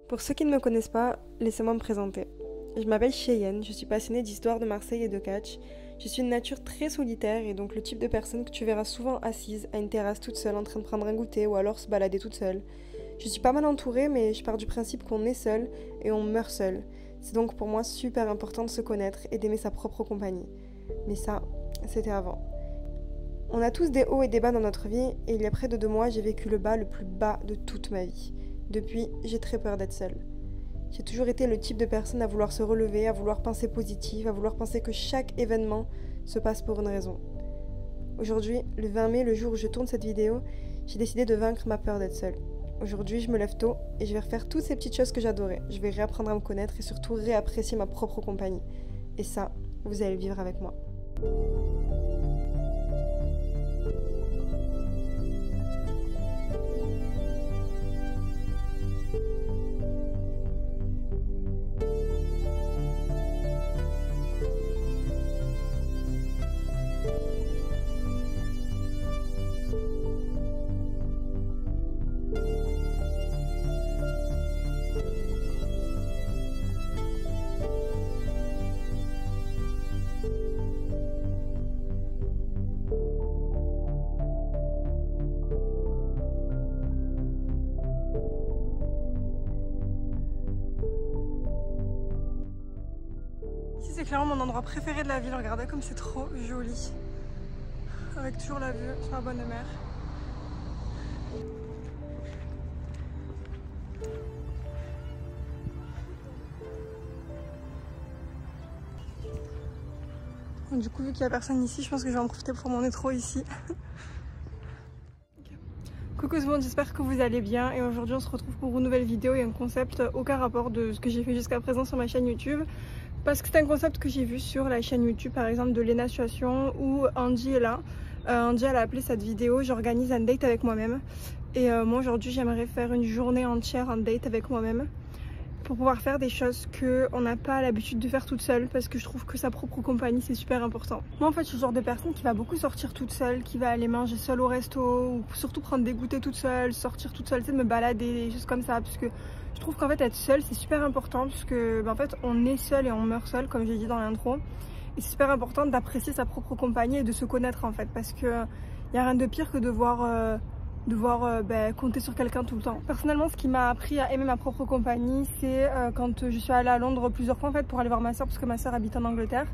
Pour ceux qui ne me connaissent pas, laissez-moi me présenter. Je m'appelle Cheyenne, je suis passionnée d'histoire de Marseille et de catch. Je suis une nature très solitaire et donc le type de personne que tu verras souvent assise à une terrasse toute seule en train de prendre un goûter ou alors se balader toute seule. Je suis pas mal entourée mais je pars du principe qu'on est seul et on meurt seul. C'est donc pour moi super important de se connaître et d'aimer sa propre compagnie. Mais ça, c'était avant. On a tous des hauts et des bas dans notre vie et il y a près de 2 mois j'ai vécu le bas le plus bas de toute ma vie. Depuis, j'ai très peur d'être seule. J'ai toujours été le type de personne à vouloir se relever, à vouloir penser positif, à vouloir penser que chaque événement se passe pour une raison. Aujourd'hui, le 20 mai, le jour où je tourne cette vidéo, j'ai décidé de vaincre ma peur d'être seule. Aujourd'hui, je me lève tôt et je vais refaire toutes ces petites choses que j'adorais. Je vais réapprendre à me connaître et surtout réapprécier ma propre compagnie. Et ça, vous allez le vivre avec moi. Ici c'est clairement mon endroit préféré de la ville, regardez comme c'est trop joli. Avec toujours la vue sur la bonne mer. Du coup vu qu'il n'y a personne ici, je pense que je vais en profiter pour mon intro ici. Coucou tout le monde, j'espère que vous allez bien et aujourd'hui on se retrouve pour une nouvelle vidéo et un concept aucun rapport de ce que j'ai fait jusqu'à présent sur ma chaîne YouTube. Parce que c'est un concept que j'ai vu sur la chaîne YouTube par exemple de Lena Situation où Angie est là. Angie elle a appelé cette vidéo j'organise un date avec moi-même. Et moi aujourd'hui j'aimerais faire une journée entière en date avec moi-même. Pour pouvoir faire des choses qu'on n'a pas l'habitude de faire toute seule parce que je trouve que sa propre compagnie c'est super important. Moi en fait je suis le genre de personne qui va beaucoup sortir toute seule, qui va aller manger seule au resto ou surtout prendre des goûters toute seule, sortir toute seule, tu sais, me balader, des choses comme ça parce que je trouve qu'en fait être seule c'est super important parce que en fait on est seul et on meurt seul comme j'ai dit dans l'intro et c'est super important d'apprécier sa propre compagnie et de se connaître en fait parce que y a rien de pire que de devoir compter sur quelqu'un tout le temps. Personnellement ce qui m'a appris à aimer ma propre compagnie c'est quand je suis allée à Londres plusieurs fois en fait pour aller voir ma soeur parce que ma soeur habite en Angleterre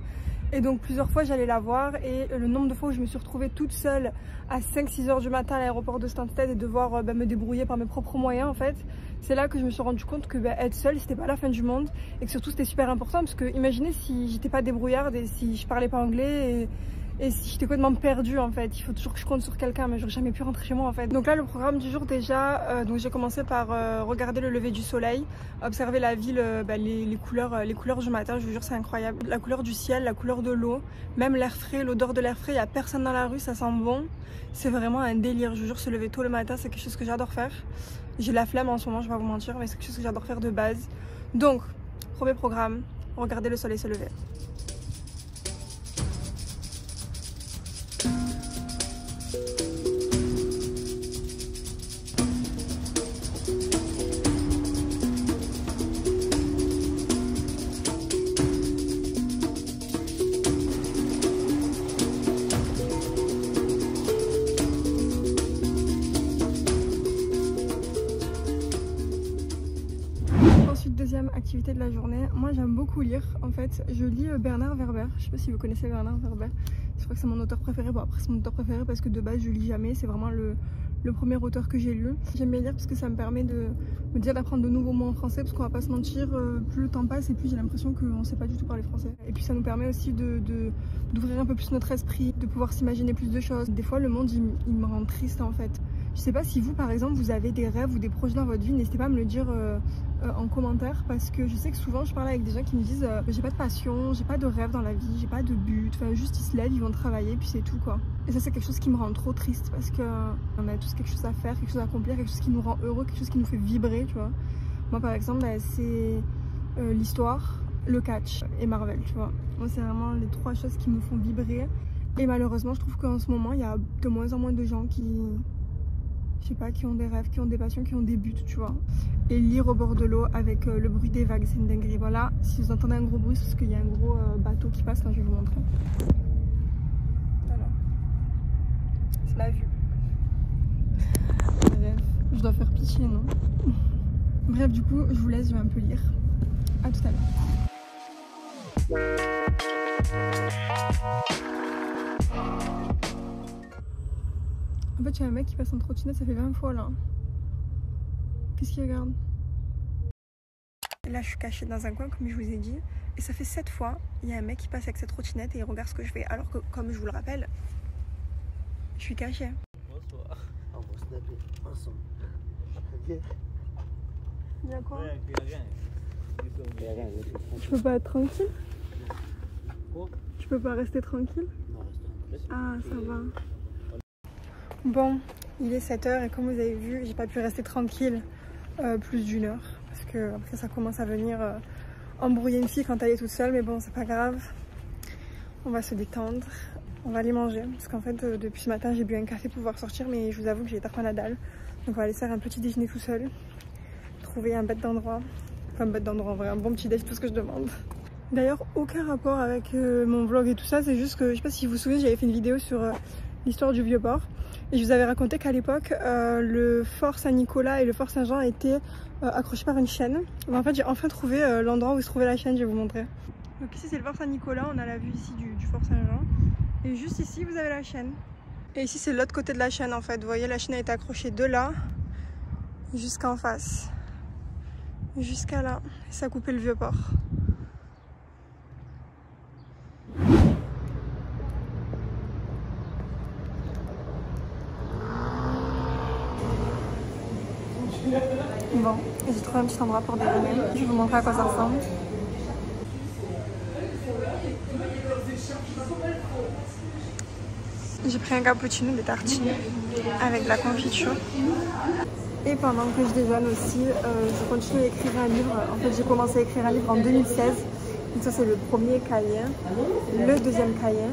et donc plusieurs fois j'allais la voir et le nombre de fois où je me suis retrouvée toute seule à 5-6 heures du matin à l'aéroport de Stansted et devoir me débrouiller par mes propres moyens en fait, c'est là que je me suis rendu compte que être seule c'était pas la fin du monde et que surtout c'était super important parce que imaginez si j'étais pas débrouillarde et si je parlais pas anglais et si j'étais complètement perdue en fait, il faut toujours que je compte sur quelqu'un mais j'aurais jamais pu rentrer chez moi en fait. Donc là le programme du jour déjà, donc j'ai commencé par regarder le lever du soleil, observer la ville, les couleurs du matin, je vous jure c'est incroyable. La couleur du ciel, la couleur de l'eau, même l'air frais, l'odeur de l'air frais, il n'y a personne dans la rue, ça sent bon. C'est vraiment un délire, je vous jure se lever tôt le matin c'est quelque chose que j'adore faire. J'ai la flemme en ce moment, je vais pas vous mentir, mais c'est quelque chose que j'adore faire de base. Donc, premier programme, regarder le soleil se lever. Deuxième activité de la journée, moi j'aime beaucoup lire en fait, je lis Bernard Werber, je sais pas si vous connaissez Bernard Werber, je crois que c'est mon auteur préféré, bon après c'est mon auteur préféré parce que de base je lis jamais, c'est vraiment le premier auteur que j'ai lu. J'aime bien lire parce que ça me permet de me dire d'apprendre de nouveaux mots en français parce qu'on va pas se mentir, plus le temps passe et puis j'ai l'impression qu'on sait pas du tout parler français. Et puis ça nous permet aussi d'ouvrir un peu plus notre esprit, de pouvoir s'imaginer plus de choses. Des fois le monde il me rend triste en fait. Je sais pas si vous par exemple vous avez des rêves ou des projets dans votre vie, n'hésitez pas à me le dire en commentaire parce que je sais que souvent je parle avec des gens qui me disent j'ai pas de passion, j'ai pas de rêve dans la vie, j'ai pas de but, enfin juste ils se lèvent, ils vont travailler puis c'est tout quoi. Et ça c'est quelque chose qui me rend trop triste parce que on a tous quelque chose à faire, quelque chose à accomplir, quelque chose qui nous rend heureux, quelque chose qui nous fait vibrer tu vois. Moi par exemple c'est l'histoire, le catch et Marvel tu vois. Moi c'est vraiment les 3 choses qui me font vibrer et malheureusement je trouve qu'en ce moment il y a de moins en moins de gens qui je sais pas, qui ont des rêves, qui ont des passions, qui ont des buts, tu vois. Et lire au bord de l'eau avec le bruit des vagues, c'est une dinguerie. Voilà, si vous entendez un gros bruit, c'est parce qu'il y a un gros bateau qui passe, là je vais vous montrer. Voilà. C'est la vue. Bref, je dois faire pitié, non? Bref, du coup, je vous laisse, je vais un peu lire. À tout à l'heure. En fait, il y a un mec qui passe en trottinette, ça fait 20 fois là. Qu'est-ce qu'il regarde? Là, je suis cachée dans un coin, comme je vous ai dit. Et ça fait 7 fois, il y a un mec qui passe avec cette trottinette et il regarde ce que je fais. Alors que, comme je vous le rappelle, je suis cachée. Bonsoir. On va snapper ensemble. Ok. Il y a quoi? Il y a rien. Tu peux pas être tranquille? Quoi? Tu peux pas rester tranquille? Non, reste Ah, ça va. Bon, il est 7h et comme vous avez vu, j'ai pas pu rester tranquille plus d'1 heure. Parce que après ça commence à venir embrouiller une fille quand elle est toute seule. Mais bon, c'est pas grave. On va se détendre. On va aller manger. Parce qu'en fait, depuis ce matin, j'ai bu un café pour pouvoir sortir. Mais je vous avoue que j'ai tard à la dalle. Donc on va aller faire un petit déjeuner tout seul. Trouver un bête d'endroit. Enfin, un bête d'endroit en vrai. Un bon petit déj, tout ce que je demande. D'ailleurs, aucun rapport avec mon vlog et tout ça. C'est juste que, je sais pas si vous vous souvenez, j'avais fait une vidéo sur l'histoire du Vieux-Port. Et je vous avais raconté qu'à l'époque, le fort Saint-Nicolas et le fort Saint-Jean étaient accrochés par une chaîne. Mais en fait, j'ai enfin trouvé l'endroit où se trouvait la chaîne, je vais vous montrer. Donc ici, c'est le fort Saint-Nicolas, on a la vue ici du fort Saint-Jean. Et juste ici, vous avez la chaîne. Et ici, c'est l'autre côté de la chaîne en fait. Vous voyez, la chaîne a été accrochée de là jusqu'en face. Jusqu'à là. Et ça a coupé le Vieux-Port. Bon, j'ai trouvé un petit endroit pour déjeuner. Je vais vous montrer à quoi ça ressemble. J'ai pris un cappuccino, des tartines avec de la confiture. Et pendant que je déjeune aussi, je continue à écrire un livre. En fait, j'ai commencé à écrire un livre en 2016. Donc ça, c'est le premier cahier, le deuxième cahier.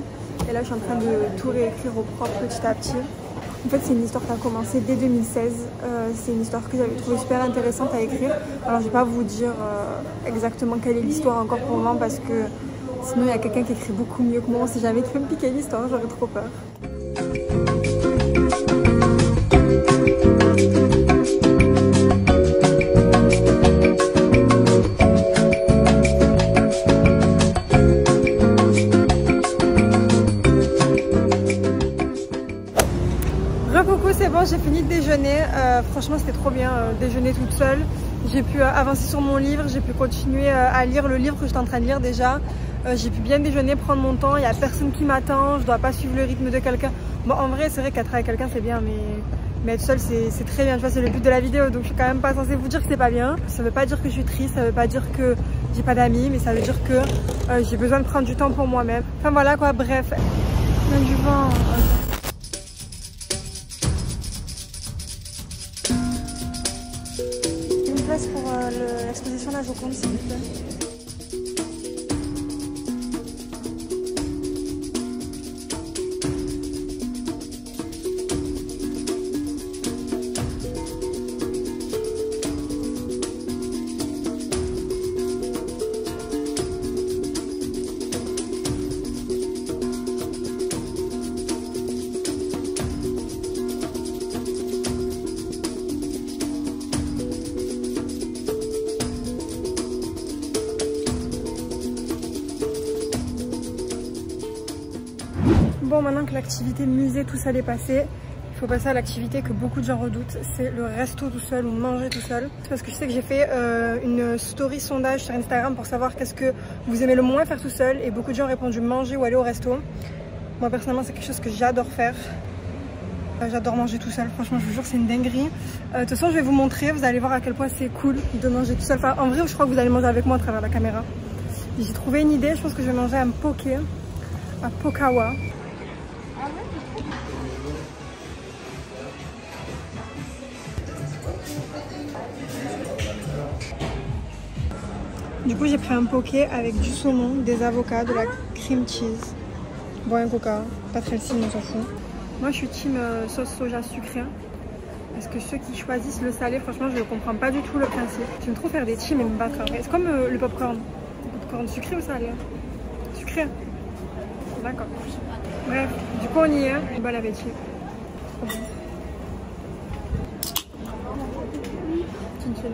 Et là, je suis en train de tout réécrire au propre petit à petit. En fait, c'est une histoire qui a commencé dès 2016. C'est une histoire que j'avais trouvée super intéressante à écrire. Alors, je ne vais pas vous dire exactement quelle est l'histoire encore pour le moment parce que sinon, il y a quelqu'un qui écrit beaucoup mieux que moi. On ne sait jamais qui peut me piquer l'histoire, j'aurais trop peur. C'est bon, j'ai fini de déjeuner. Franchement, c'était trop bien déjeuner toute seule. J'ai pu avancer sur mon livre, j'ai pu continuer à lire le livre que j'étais en train de lire déjà. J'ai pu bien déjeuner, prendre mon temps. Il n'y a personne qui m'attend, je dois pas suivre le rythme de quelqu'un. Bon, en vrai, c'est vrai qu'être avec quelqu'un, c'est bien, mais être seule, c'est très bien. Tu vois, c'est le but de la vidéo, donc je suis quand même pas censée vous dire que c'est pas bien. Ça veut pas dire que je suis triste, ça veut pas dire que j'ai pas d'amis, mais ça veut dire que j'ai besoin de prendre du temps pour moi-même. Enfin voilà quoi, bref. Il y a du vent. Pour l'exposition de la Joconde, s'il vous plaît. Bon, maintenant que l'activité musée, tout ça est passé, il faut passer à l'activité que beaucoup de gens redoutent, c'est le resto tout seul ou manger tout seul. C'est parce que je sais que j'ai fait une story sondage sur Instagram pour savoir qu'est-ce que vous aimez le moins faire tout seul et beaucoup de gens ont répondu manger ou aller au resto. Moi personnellement, c'est quelque chose que j'adore faire. J'adore manger tout seul, franchement je vous jure c'est une dinguerie. De toute façon je vais vous montrer, vous allez voir à quel point c'est cool de manger tout seul. Enfin, en vrai je crois que vous allez manger avec moi à travers la caméra. J'ai trouvé une idée, je pense que je vais manger un poké à Pokawa. Du coup j'ai pris un poké avec du saumon, des avocats, de la cream cheese. Bon, un coca, pas très le signe, on s'en fout. Moi je suis team sauce soja sucrée. Parce que ceux qui choisissent le salé, franchement, je ne comprends pas du tout le principe. J'aime trop faire des teams et me battre après. C'est comme le popcorn. Le popcorn sucré ou salé? Sucré. D'accord. Bref, du coup, on y est. Bon appétit. Trop bon. Chin-chin.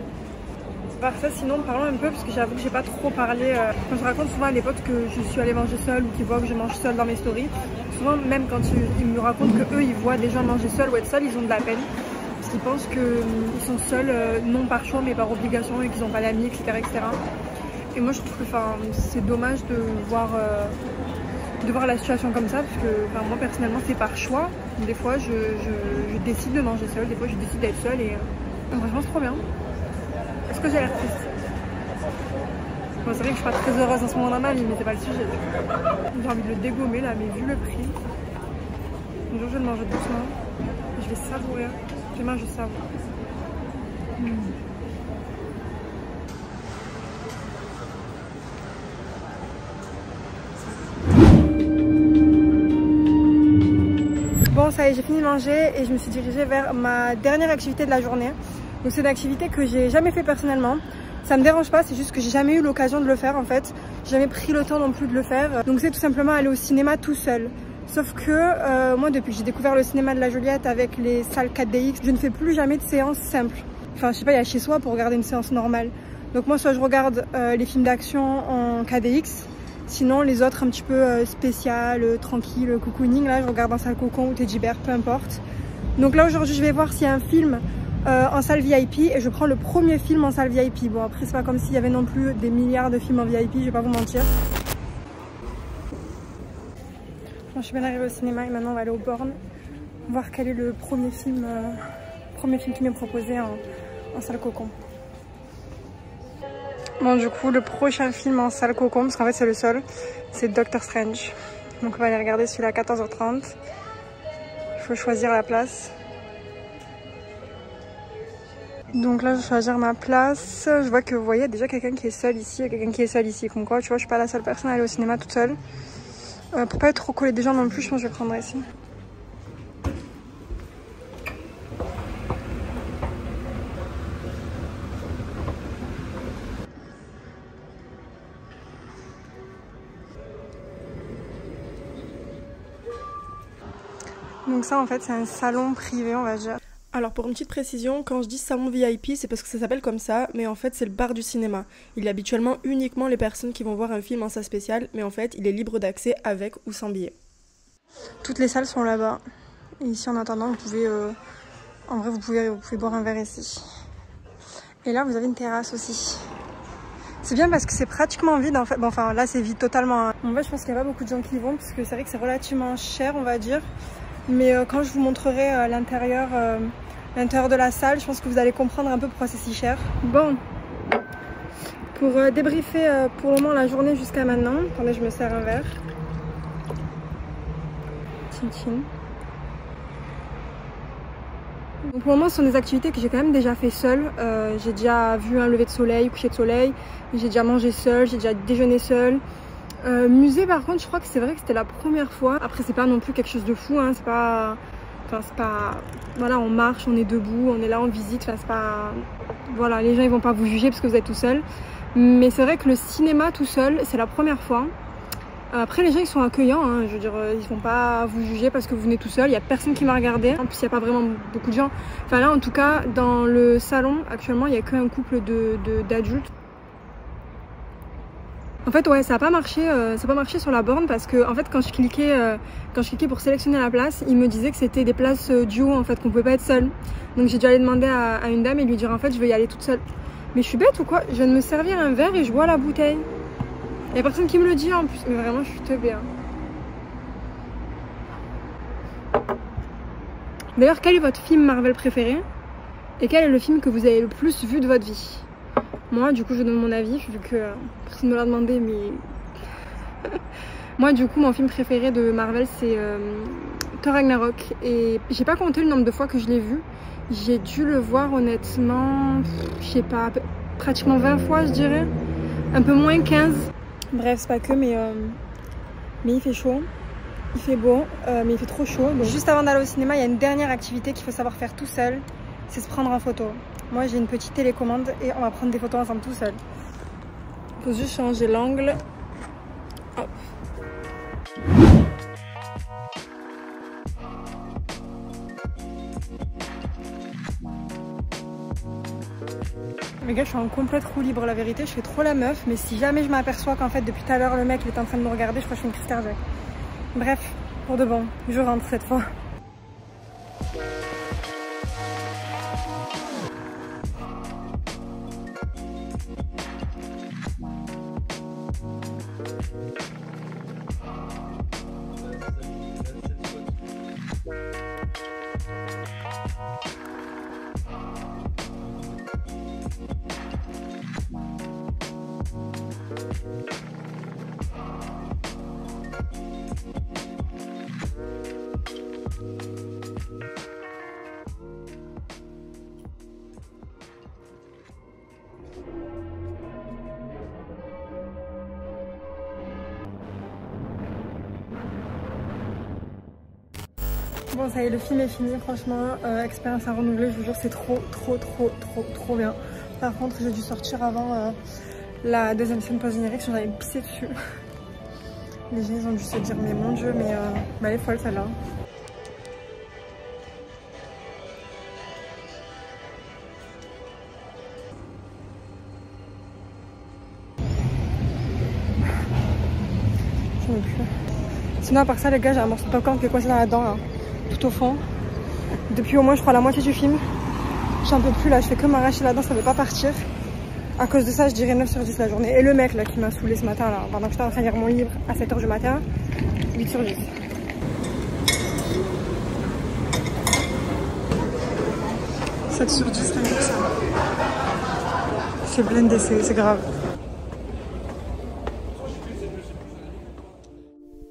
Par ça, sinon, parlons un peu parce que j'avoue que j'ai pas trop parlé. Quand je raconte souvent à les potes que je suis allée manger seule ou qu'ils voient que je mange seule dans mes stories, souvent, même quand ils me racontent que eux ils voient des gens manger seuls ou être seuls, ils ont de la peine. Parce qu'ils pensent qu'ils sont seuls, non par choix mais par obligation et qu'ils n'ont pas d'amis, etc., etc. Et moi, je trouve que c'est dommage de voir la situation comme ça parce que moi, personnellement, c'est par choix. Des fois, je décide de manger seule, des fois, je décide d'être seule et franchement, c'est trop bien. Est-ce que j'ai l'air triste? Bon, c'est vrai que je suis pas très heureuse en ce moment dans ma vie, mais c'est pas le sujet. J'ai envie de le dégommer là, mais vu le prix, un jour je vais le manger doucement. Je vais savourer. Demain je savoure. Bon, ça y est, j'ai fini de manger et je me suis dirigée vers ma dernière activité de la journée. Donc c'est une activité que j'ai jamais fait personnellement. Ça me dérange pas, c'est juste que j'ai jamais eu l'occasion de le faire en fait. J'ai jamais pris le temps non plus de le faire. Donc c'est tout simplement aller au cinéma tout seul. Sauf que moi, depuis que j'ai découvert le cinéma de la Joliette avec les salles 4DX, je ne fais plus jamais de séance simple. Enfin, je sais pas, il y a chez soi pour regarder une séance normale. Donc moi, soit je regarde les films d'action en 4DX, sinon les autres un petit peu spéciales, tranquilles, cocooning, là je regarde en salle cocon ou Teddy Bear, peu importe. Donc là aujourd'hui, je vais voir s'il y a un film en salle VIP et je prends le premier film en salle VIP. Bon, après c'est pas comme s'il y avait non plus des milliards de films en VIP, je vais pas vous mentir. Bon, je suis bien arrivée au cinéma et maintenant on va aller aux bornes voir quel est le premier film qui m'est proposé en salle cocon. Bon, du coup le prochain film en salle cocon, parce qu'en fait c'est le seul, c'est Doctor Strange. Donc on va aller regarder celui-là à 14h30. Il faut choisir la place. Donc là je vais choisir ma place. Je vois que vous voyez déjà quelqu'un qui est seul ici et quelqu'un qui est seul ici. Comme quoi, tu vois, je suis pas la seule personne à aller au cinéma toute seule. Pour pas être trop collée des gens non plus, je pense que je vais prendre ici. Donc ça en fait c'est un salon privé, on va dire. Alors pour une petite précision, quand je dis salon VIP, c'est parce que ça s'appelle comme ça, mais en fait c'est le bar du cinéma. Il y a habituellement uniquement les personnes qui vont voir un film en salle spéciale, mais en fait il est libre d'accès avec ou sans billet. Toutes les salles sont là-bas. Et ici en attendant, vous pouvez, en vrai vous pouvez boire un verre ici. Et là vous avez une terrasse aussi. C'est bien parce que c'est pratiquement vide en fait. Bon, enfin là c'est vide totalement. En fait je pense qu'il n'y a pas beaucoup de gens qui y vont, parce que c'est vrai que c'est relativement cher on va dire. Mais quand je vous montrerai l'intérieur de la salle, je pense que vous allez comprendre un peu pourquoi c'est si cher. Bon, pour débriefer pour le moment la journée jusqu'à maintenant, attendez, je me sers un verre. Tchin tchin. Donc pour le moment, ce sont des activités que j'ai quand même déjà fait seule. J'ai déjà vu un lever de soleil, coucher de soleil, j'ai déjà mangé seule, j'ai déjà déjeuné seule. Musée par contre je crois que c'est vrai que c'était la première fois. Après c'est pas non plus quelque chose de fou hein. C'est pas voilà, on marche, on est debout, on est là en visite, enfin c'est pas, voilà, les gens ils vont pas vous juger parce que vous êtes tout seul. Mais c'est vrai que le cinéma tout seul c'est la première fois. Après les gens ils sont accueillants hein. Je veux dire ils vont pas vous juger parce que vous venez tout seul, il y a personne qui m'a regardé. En plus il y a pas vraiment beaucoup de gens. Enfin là en tout cas dans le salon actuellement il y a qu'un couple d'adultes. En fait ouais ça n'a pas marché sur la borne parce que en fait quand je cliquais pour sélectionner la place, il me disait que c'était des places duo en fait, qu'on pouvait pas être seule. Donc j'ai dû aller demander à une dame et lui dire en fait je vais y aller toute seule. Mais je suis bête ou quoi? Je viens de me servir un verre et je bois la bouteille. Il y a personne qui me le dit en plus, mais vraiment je suis teubée hein. D'ailleurs quel est votre film Marvel préféré? Et quel est le film que vous avez le plus vu de votre vie? Moi, du coup, je donne mon avis, vu que personne ne me l'a demandé, mais... Moi, du coup, mon film préféré de Marvel, c'est Thor Ragnarok. Et j'ai pas compté le nombre de fois que je l'ai vu. J'ai dû le voir, honnêtement, je sais pas, pratiquement 20 fois, je dirais. Un peu moins 15. Bref, c'est pas que, mais il fait chaud. Il fait beau, mais il fait trop chaud. Donc... Juste avant d'aller au cinéma, il y a une dernière activité qu'il faut savoir faire tout seul. c'est se prendre en photo. Moi j'ai une petite télécommande et on va prendre des photos ensemble tout seul. Il faut juste changer l'angle. Hop. Les gars, je suis en complète roue libre, la vérité, je fais trop la meuf, mais si jamais je m'aperçois qu'en fait depuis tout à l'heure le mec il est en train de me regarder, je crois que je fais une crise cardiaque. Bref, pour de bon, je rentre cette fois. Bon, ça y est, le film est fini, franchement, expérience à renouveler, je vous jure, c'est trop bien. Par contre, j'ai dû sortir avant la deuxième scène post-générique, j'en avais pissé dessus. Les gens, ils ont dû se dire, mais mon dieu, mais elle est folle celle-là. J'en ai plus. Sinon, à part ça, les gars, j'ai un morceau de popcorn qui est coincé dans la dent, là, tout au fond. Depuis au moins, je crois, la moitié du film. J'en peux plus, là, je fais que m'arracher la dent, ça veut pas partir. À cause de ça, je dirais 9 sur 10 la journée. Et le mec, là, qui m'a saoulé ce matin, là, pendant que j'étais en train de lire mon livre à 7 h du matin, 8 sur 10. « 7 sur 10, rien que ça. C'est blindé, c'est grave. »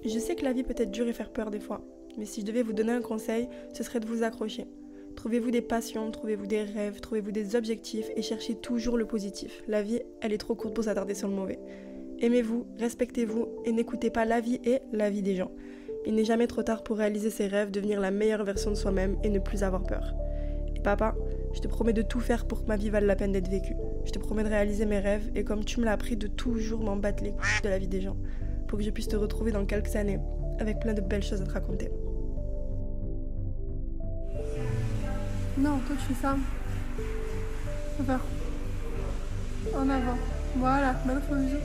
Je sais que la vie peut être dure et faire peur des fois, mais si je devais vous donner un conseil, ce serait de vous accrocher. Trouvez-vous des passions, trouvez-vous des rêves, trouvez-vous des objectifs et cherchez toujours le positif. La vie, elle est trop courte pour s'attarder sur le mauvais. Aimez-vous, respectez-vous et n'écoutez pas la vie et la vie des gens. Il n'est jamais trop tard pour réaliser ses rêves, devenir la meilleure version de soi-même et ne plus avoir peur. Et papa, je te promets de tout faire pour que ma vie vale la peine d'être vécue. Je te promets de réaliser mes rêves et comme tu me l'as appris, de toujours m'en battre les couilles de la vie des gens. Pour que je puisse te retrouver dans quelques années, avec plein de belles choses à te raconter. Non, toi tu fais ça. Faut faire en avant. Voilà, bonne pose.